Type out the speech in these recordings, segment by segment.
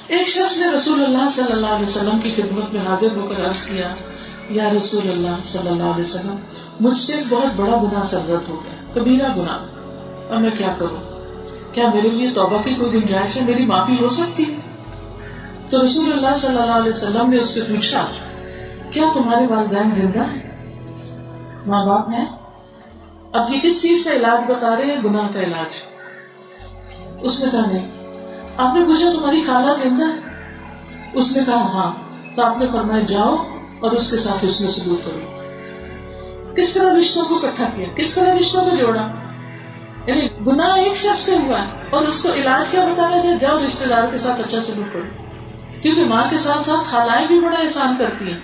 ایک شخص نے رسول اللہ صلی اللہ علیہ وسلم کی خدمت میں حاضر ہو کر عرض کیا، یا رسول اللہ صلی اللہ علیہ وسلم، مجھ سے ایک بہت بڑا گناہ سرزد ہو گیا، کبیرہ گناہ، اب میں کیا کروں؟ کیا میرے لیے توبہ کی کوئی گنجائش ہے؟ میری معافی ہو سکتی ہے؟ تو رسول اللہ صلی اللہ علیہ وسلم نے اس سے پوچھا، کیا تمہارے والدین زندہ ہیں؟ ماں باپ ہیں؟ اب یہ کس چیز کا علاج بتا رہے ہیں؟ گناہ کا علاج۔ اس نے کہا نہیں۔ آپ نے پوچھا تمہاری خالہ زندہ ہے؟ اس نے کہا ہاں۔ تو آپ نے فرمایا جاؤ اور اس کے ساتھ حسن سلوک کرو۔ کس طرح رشتوں کو اکٹھا کیا، کس طرح رشتوں کو جوڑا۔ یعنی گناہ ایک شخص سے ہوا ہے اور اس کو علاج کیا بتایا جائے؟ جاؤ رشتے دار کے ساتھ اچھا سلوک کرو۔ کیونکہ ماں کے ساتھ ساتھ خالائیں بھی بڑا احسان کرتی ہیں۔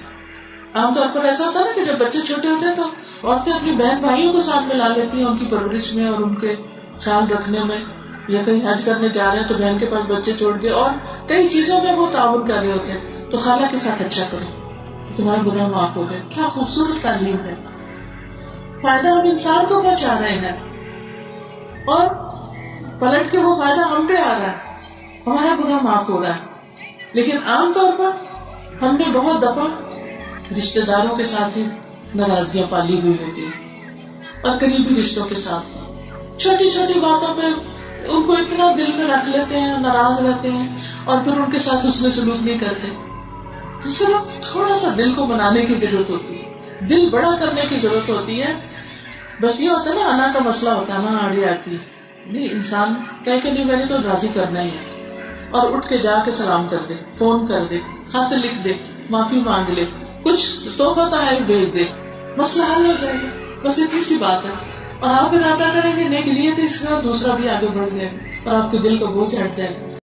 عام طور پر ایسا ہوتا ہے نا کہ جب بچے چھوٹے ہوتے ہیں تو عورتیں اپنی بہن بھائیوں کو ساتھ ملا لیتی ہیں ان کی پرورش میں اور ان کے خیال رکھنے میں، یا کہیں حج کرنے جا رہے ہیں تو بہن کے پاس بچے چھوڑ کے اور کئی چیزوں میں وہ تعاون کر رہے ہوتے ہیں۔ تو خالہ کے ساتھ اچھا کرو، تمہارا گناہ معاف ہو گئے۔ کیا خوبصورت تعلیم ہے، فائدہ ہم انسان کو پہنچا رہے ہیں اور پلٹ کے وہ فائدہ ہم پہ آ رہا ہے، ہمارا گناہ معاف ہو رہا ہے۔ لیکن عام طور پر ہم نے بہت دفعہ رشتے داروں کے ساتھ ہی ناراضگیاں پالی ہوئی ہوتی ہیں اور قریبی رشتوں کے ساتھ چھوٹی چھوٹی باتوں پہ ان کو اتنا دل میں رکھ لیتے ہیں، ناراض رہتے ہیں اور پھر ان کے ساتھ حسن سلوک نہیں کرتے۔ صرف تھوڑا سا دل کو بنانے کی ضرورت ہوتی ہے، دل بڑا کرنے کی ضرورت ہوتی ہے۔ بس یہ ہوتا ہے نا، انا کا مسئلہ ہوتا ہے نا، آڑی آتی نہیں، انسان کہے کہ نہیں میں نے تو راضی کرنا ہی ہے، اور اٹھ کے جا کے سلام کر دے، فون کر دے، خط لکھ دے، معافی مانگ لے، کچھ تحفہ تحائف بھیج دے، مسئلہ حل ہو جائے گا۔ بس اتنی سی بات ہے، اور آپ ارادہ کریں گے نیک نیت اس کا، دوسرا بھی آگے بڑھ جائے گا اور آپ کے دل کا بوجھ ہٹ جائے گا۔